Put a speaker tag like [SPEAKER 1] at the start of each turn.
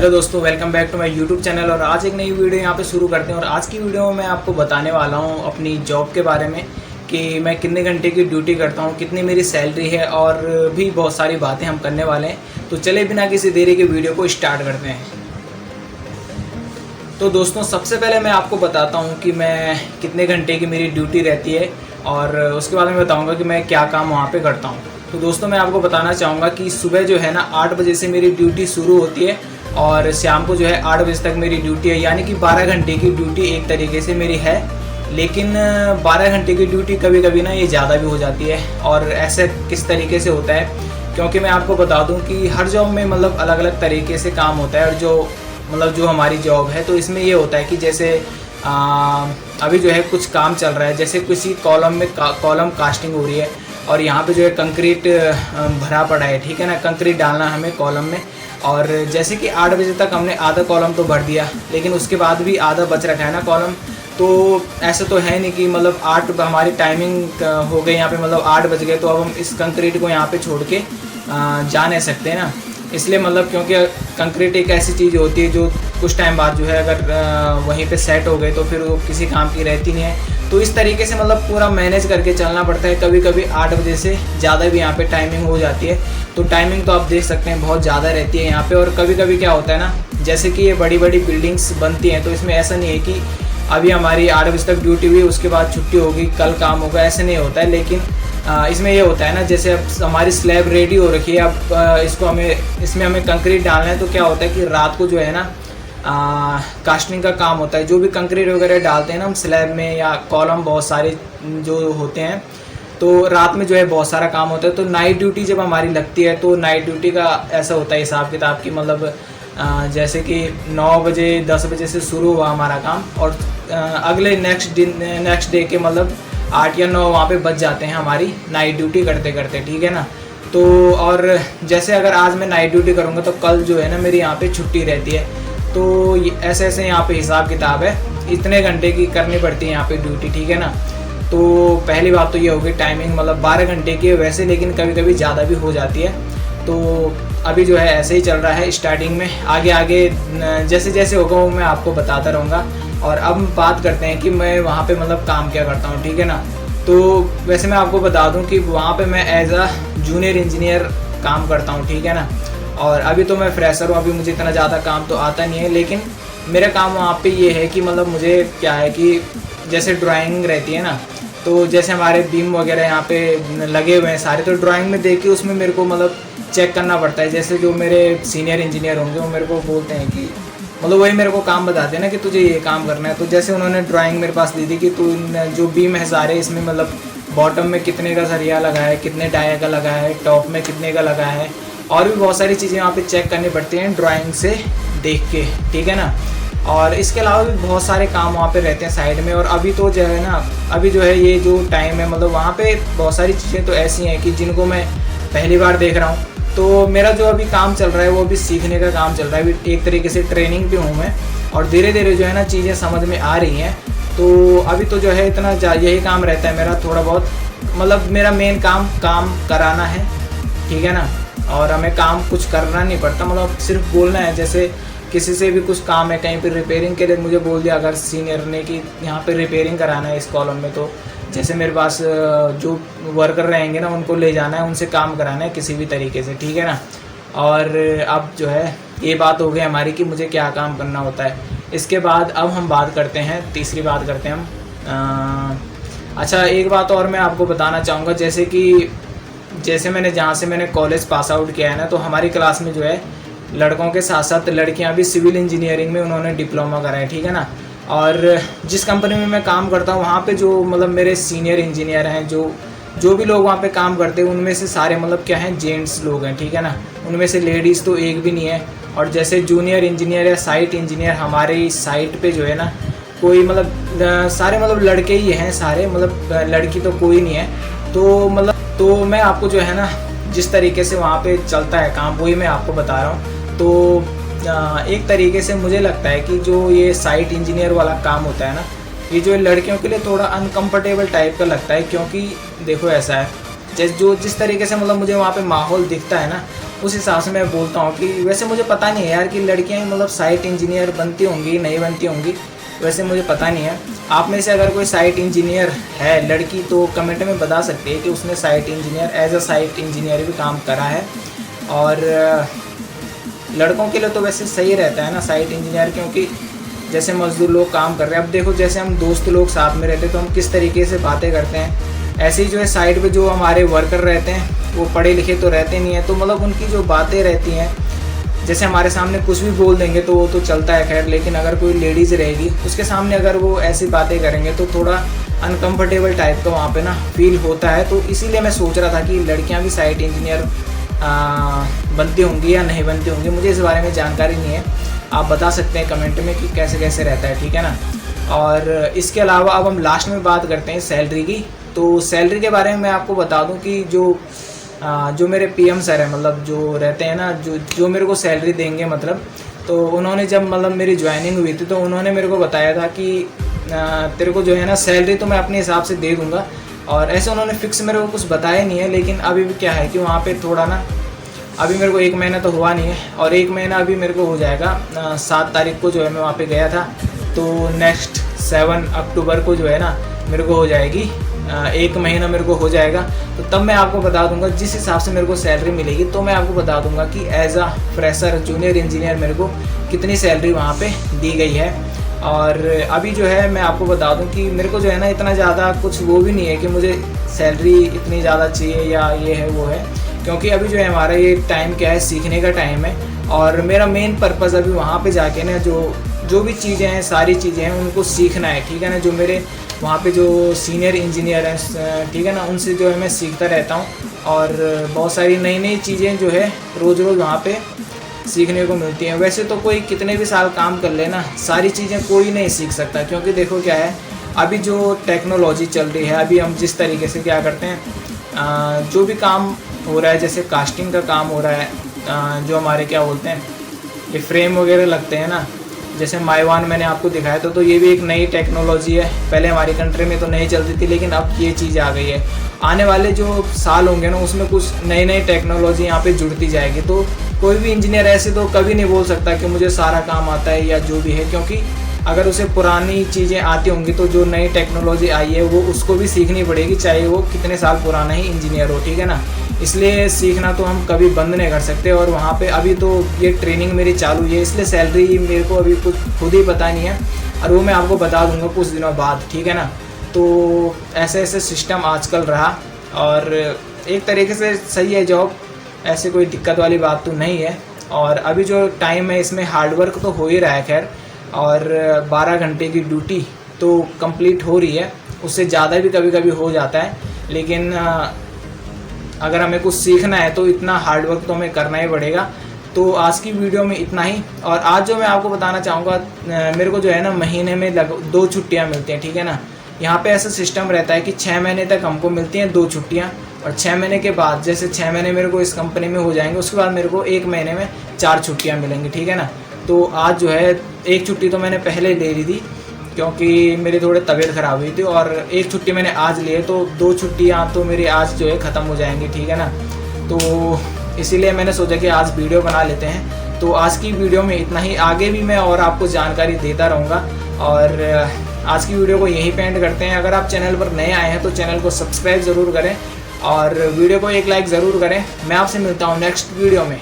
[SPEAKER 1] Hello दोस्तों, welcome back to my YouTube channel. और आज एक नई वीडियो यहाँ पे शुरू करते हैं। और आज की वीडियो में मैं आपको बताने वाला हूँ अपनी जॉब के बारे में कि मैं कितने घंटे की ड्यूटी करता हूँ, कितनी मेरी सैलरी है और भी बहुत सारी बातें हम करने वाले हैं। तो चले बिना किसी देरी के वीडियो को स्टार्ट करते हैं। तो दोस्तों, सबसे पहले मैं आपको बताता हूँ कि मैं कितने घंटे की मेरी ड्यूटी रहती है और उसके बाद मैं बताऊँगा कि मैं क्या काम वहाँ पर करता हूँ। तो दोस्तों, मैं आपको बताना चाहूँगा कि सुबह जो है ना 8 बजे से मेरी ड्यूटी शुरू होती है और शाम को जो है 8 बजे तक मेरी ड्यूटी है। यानी कि 12 घंटे की ड्यूटी एक तरीके से मेरी है। लेकिन 12 घंटे की ड्यूटी कभी कभी ना ये ज़्यादा भी हो जाती है। और ऐसे किस तरीके से होता है, क्योंकि मैं आपको बता दूं कि हर जॉब में मतलब अलग अलग तरीके से काम होता है। और जो हमारी जॉब है तो इसमें ये होता है कि जैसे अभी जो है कुछ काम चल रहा है, जैसे किसी कॉलम में कॉलम कास्टिंग हो रही है और यहाँ पे जो है कंक्रीट भरा पड़ा है, ठीक है ना। कंक्रीट डालना हमें कॉलम में। और जैसे कि 8 बजे तक हमने आधा कॉलम तो भर दिया, लेकिन उसके बाद भी आधा बच रखा है ना कॉलम। तो ऐसा तो है नहीं कि मतलब 8 हमारी टाइमिंग हो गई यहाँ पे, मतलब 8 बज गए तो अब हम इस कंक्रीट को यहाँ पे छोड़ के जा नहीं सकते ना। इसलिए मतलब क्योंकि कंक्रीट एक ऐसी चीज़ होती है जो कुछ टाइम बाद जो है अगर वहीं पे सेट हो गए तो फिर वो किसी काम की रहती नहीं है। तो इस तरीके से मतलब पूरा मैनेज करके चलना पड़ता है। कभी कभी 8 बजे से ज़्यादा भी यहाँ पे टाइमिंग हो जाती है। तो टाइमिंग तो आप देख सकते हैं बहुत ज़्यादा रहती है यहाँ पे। और कभी कभी क्या होता है ना, जैसे कि ये बड़ी बड़ी बिल्डिंग्स बनती हैं तो इसमें ऐसा नहीं है कि अभी हमारी 8 बजे तक ड्यूटी हुई उसके बाद छुट्टी होगी कल काम होगा, ऐसे नहीं होता है। लेकिन इसमें ये होता है ना, जैसे अब हमारी स्लैब रेडी हो रखी है, अब इसमें हमें कंक्रीट डालना है। तो क्या होता है कि रात को जो है ना कास्टिंग का काम होता है। जो भी कंक्रीट वगैरह डालते हैं ना हम स्लैब में या कॉलम बहुत सारे जो होते हैं, तो रात में जो है बहुत सारा काम होता है। तो नाइट ड्यूटी जब हमारी लगती है तो नाइट ड्यूटी का ऐसा होता है हिसाब किताब की, मतलब जैसे कि 9 बजे 10 बजे से शुरू हुआ हमारा काम और अगले नेक्स्ट डे के मतलब 8 या 9 वहाँ पे बच जाते हैं हमारी नाइट ड्यूटी करते करते, ठीक है ना। तो और जैसे अगर आज मैं नाइट ड्यूटी करूँगा तो कल जो है ना मेरी यहाँ पे छुट्टी रहती है। तो ऐसे ऐसे यहाँ पे हिसाब किताब है, इतने घंटे की करनी पड़ती है यहाँ पे ड्यूटी, ठीक है ना। तो पहली बात तो ये होगी टाइमिंग मतलब 12 घंटे की है वैसे, लेकिन कभी कभी ज़्यादा भी हो जाती है। तो अभी जो है ऐसे ही चल रहा है स्टार्टिंग में। आगे आगे जैसे जैसे होगा वो मैं आपको बताता रहूँगा। और अब बात करते हैं कि मैं वहाँ पे मतलब काम क्या करता हूँ, ठीक है ना। तो वैसे मैं आपको बता दूँ कि वहाँ पे मैं एज अ जूनियर इंजीनियर काम करता हूँ, ठीक है ना। और अभी तो मैं फ्रेशर हूँ, अभी मुझे इतना ज़्यादा काम तो आता नहीं है। लेकिन मेरा काम वहाँ पे ये है कि मतलब मुझे क्या है कि जैसे ड्राइंग रहती है ना, तो जैसे हमारे बीम वगैरह यहाँ पे लगे हुए हैं सारे, तो ड्राइंग में देख के उसमें मेरे को मतलब चेक करना पड़ता है। जैसे जो मेरे सीनियर इंजीनियर होंगे वो मेरे को बोलते हैं कि मतलब वही मेरे को काम बताते हैं ना कि तुझे ये काम करना है। तो जैसे उन्होंने ड्राइंग मेरे पास दी थी कि तू जो बीम है सारे इसमें मतलब बॉटम में कितने का सरिया लगा है, कितने टायर का लगा है, टॉप में कितने का लगा है, और भी बहुत सारी चीज़ें यहाँ पे चेक करनी पड़ती हैं ड्राइंग से देख के, ठीक है ना। और इसके अलावा भी बहुत सारे काम वहाँ पे रहते हैं साइड में। और अभी तो जो है ना, अभी जो है ये जो टाइम है मतलब वहाँ पे बहुत सारी चीज़ें तो ऐसी हैं कि जिनको मैं पहली बार देख रहा हूँ। तो मेरा जो अभी काम चल रहा है वो भी सीखने का काम चल रहा है। अभी एक तरीके से ट्रेनिंग पे हूँ मैं और धीरे धीरे जो है ना चीज़ें समझ में आ रही हैं। तो अभी तो जो है इतना यही काम रहता है मेरा, थोड़ा बहुत मतलब मेरा मेन काम कराना है, ठीक है ना। और हमें काम कुछ करना नहीं पड़ता, मतलब सिर्फ बोलना है। जैसे किसी से भी कुछ काम है कहीं पे रिपेयरिंग के लिए मुझे बोल दिया अगर सीनियर ने कि यहाँ पे रिपेयरिंग कराना है इस कॉलम में, तो जैसे मेरे पास जो वर्कर रहेंगे ना उनको ले जाना है, उनसे काम कराना है किसी भी तरीके से, ठीक है ना। और अब जो है ये बात हो गई हमारी कि मुझे क्या काम करना होता है। इसके बाद अब हम बात करते हैं, तीसरी बात करते हैं हम। अच्छा, एक बात और मैं आपको बताना चाहूँगा, जैसे मैंने जहाँ से मैंने कॉलेज पास आउट किया है ना, तो हमारी क्लास में जो है लड़कों के साथ साथ लड़कियाँ भी सिविल इंजीनियरिंग में उन्होंने डिप्लोमा करा है, ठीक है ना। और जिस कंपनी में मैं काम करता हूँ वहाँ पे जो मतलब मेरे सीनियर इंजीनियर हैं, जो भी लोग वहाँ पे काम करते हैं उनमें से सारे मतलब क्या हैं, जेंट्स लोग हैं, ठीक है ना। उनमें से लेडीज़ तो एक भी नहीं है। और जैसे जूनियर इंजीनियर या साइट इंजीनियर हमारे साइट पे जो है ना कोई मतलब सारे मतलब लड़के ही हैं सारे, मतलब लड़की तो कोई नहीं है। तो मैं आपको जो है ना जिस तरीके से वहाँ पे चलता है काम वही मैं आपको बता रहा हूँ। तो एक तरीके से मुझे लगता है कि जो ये साइट इंजीनियर वाला काम होता है ना, ये जो लड़कियों के लिए थोड़ा अनकंफर्टेबल टाइप का लगता है। क्योंकि देखो ऐसा है, जिस तरीके से मतलब मुझे वहाँ पे माहौल दिखता है ना, उस हिसाब से मैं बोलता हूँ कि वैसे मुझे पता नहीं है यार कि लड़कियाँ मतलब साइट इंजीनियर बनती होंगी नहीं बनती होंगी, वैसे मुझे पता नहीं है। आप में से अगर कोई साइट इंजीनियर है लड़की तो कमेंट में बता सकते हैं कि उसने site engineer as a site engineer भी काम करा है। और लड़कों के लिए तो वैसे सही रहता है ना साइट इंजीनियर, क्योंकि जैसे मजदूर लोग काम कर रहे हैं, अब देखो जैसे हम दोस्त लोग साथ में रहते हैं तो हम किस तरीके से बातें करते हैं, ऐसे ही जो है साइट पे जो हमारे वर्कर रहते हैं वो पढ़े लिखे तो रहते नहीं हैं, तो मतलब उनकी जो बातें रहती हैं, जैसे हमारे सामने कुछ भी बोल देंगे तो वो तो चलता है खैर, लेकिन अगर कोई लेडीज़ रहेगी उसके सामने अगर वो ऐसी बातें करेंगे तो थोड़ा अनकम्फर्टेबल टाइप का वहाँ पे ना फील होता है। तो इसीलिए मैं सोच रहा था कि लड़कियाँ भी साइट इंजीनियर बनती होंगी या नहीं बनती होंगी, मुझे इस बारे में जानकारी नहीं है। आप बता सकते हैं कमेंट में कि कैसे कैसे रहता है, ठीक है ना। और इसके अलावा अब हम लास्ट में बात करते हैं सैलरी की। तो सैलरी के बारे में मैं आपको बता दूं कि जो मेरे पीएम सर हैं, मतलब जो रहते हैं ना, जो मेरे को सैलरी देंगे, मतलब तो उन्होंने जब मतलब मेरी ज्वाइनिंग हुई थी तो उन्होंने मेरे को बताया था कि तेरे को जो है ना सैलरी तो मैं अपने हिसाब से दे दूँगा, और ऐसे उन्होंने फिक्स मेरे को कुछ बताया नहीं है। लेकिन अभी भी क्या है कि वहाँ पे थोड़ा ना, अभी मेरे को 1 महीना तो हुआ नहीं है, और 1 महीना अभी मेरे को हो जाएगा। 7 तारीख को जो है मैं वहाँ पे गया था, तो नेक्स्ट 7 अक्टूबर को जो है ना मेरे को हो जाएगी 1 महीना मेरे को हो जाएगा। तो तब मैं आपको बता दूंगा जिस हिसाब से मेरे को सैलरी मिलेगी, तो मैं आपको बता दूंगा कि as a fresher junior engineer मेरे को कितनी सैलरी वहाँ पे दी गई है। और अभी जो है मैं आपको बता दूं कि मेरे को जो है ना इतना ज़्यादा कुछ वो भी नहीं है कि मुझे सैलरी इतनी ज़्यादा चाहिए या ये है वो है, क्योंकि अभी जो है हमारा ये टाइम क्या है, सीखने का टाइम है। और मेरा मेन पर्पज़ अभी वहाँ पे जाके ना जो भी चीज़ें हैं, सारी चीज़ें हैं उनको सीखना है, ठीक है ना। जो मेरे वहाँ पे जो सीनियर इंजीनियर हैं, ठीक है ना, उनसे जो है मैं सीखता रहता हूँ, और बहुत सारी नई नई चीज़ें जो है रोज़ रोज़ वहाँ पे सीखने को मिलती हैं। वैसे तो कोई कितने भी साल काम कर लेना, सारी चीज़ें कोई नहीं सीख सकता, क्योंकि देखो क्या है, अभी जो टेक्नोलॉजी चल रही है, अभी हम जिस तरीके से क्या करते हैं, जो भी काम हो रहा है, जैसे कास्टिंग का काम हो रहा है, जो हमारे क्या बोलते हैं ये फ्रेम वगैरह लगते हैं ना, जैसे माइवान मैंने आपको दिखाया था, तो ये भी एक नई टेक्नोलॉजी है। पहले हमारी कंट्री में तो नहीं चलती थी, लेकिन अब ये चीज़ आ गई है। आने वाले जो साल होंगे ना उसमें कुछ नई नई टेक्नोलॉजी यहाँ पे जुड़ती जाएगी। तो कोई भी इंजीनियर ऐसे तो कभी नहीं बोल सकता कि मुझे सारा काम आता है या जो भी है, क्योंकि अगर उसे पुरानी चीज़ें आती होंगी तो जो नई टेक्नोलॉजी आई है वो उसको भी सीखनी पड़ेगी, चाहे वो कितने साल पुराना ही इंजीनियर हो, ठीक है ना। इसलिए सीखना तो हम कभी बंद नहीं कर सकते। और वहाँ पे अभी तो ये ट्रेनिंग मेरी चालू है, इसलिए सैलरी मेरे को अभी कुछ खुद ही पता नहीं है, और वो मैं आपको बता दूंगा कुछ दिनों बाद, ठीक है ना। तो ऐसे ऐसे सिस्टम आजकल रहा, और एक तरीके से सही है जॉब, ऐसे कोई दिक्कत वाली बात तो नहीं है। और अभी जो टाइम है इसमें हार्डवर्क तो हो ही रहा है खैर, और 12 घंटे की ड्यूटी तो कंप्लीट हो रही है, उससे ज़्यादा भी कभी कभी हो जाता है। लेकिन अगर हमें कुछ सीखना है तो इतना हार्डवर्क तो हमें करना ही पड़ेगा। तो आज की वीडियो में इतना ही। और आज जो मैं आपको बताना चाहूँगा, मेरे को जो है ना महीने में 2 छुट्टियाँ मिलती हैं, ठीक है ना। यहाँ पे ऐसा सिस्टम रहता है कि 6 महीने तक हमको मिलती हैं 2 छुट्टियाँ, और 6 महीने के बाद, जैसे 6 महीने मेरे को इस कंपनी में हो जाएंगे, उसके बाद मेरे को 1 महीने में 4 छुट्टियाँ मिलेंगी, ठीक है ना। तो आज जो है 1 छुट्टी तो मैंने पहले ले ली थी, क्योंकि मेरी थोड़ी तबीयत ख़राब हुई थी, और 1 छुट्टी मैंने आज ली है, तो 2 छुट्टियाँ तो मेरी आज जो है ख़त्म हो जाएंगी, ठीक है ना। तो इसीलिए मैंने सोचा कि आज वीडियो बना लेते हैं। तो आज की वीडियो में इतना ही, आगे भी मैं और आपको जानकारी देता रहूँगा। और आज की वीडियो को यहीं पे एंड करते हैं। अगर आप चैनल पर नए आए हैं तो चैनल को सब्सक्राइब ज़रूर करें, और वीडियो को एक लाइक ज़रूर करें। मैं आपसे मिलता हूँ नेक्स्ट वीडियो में।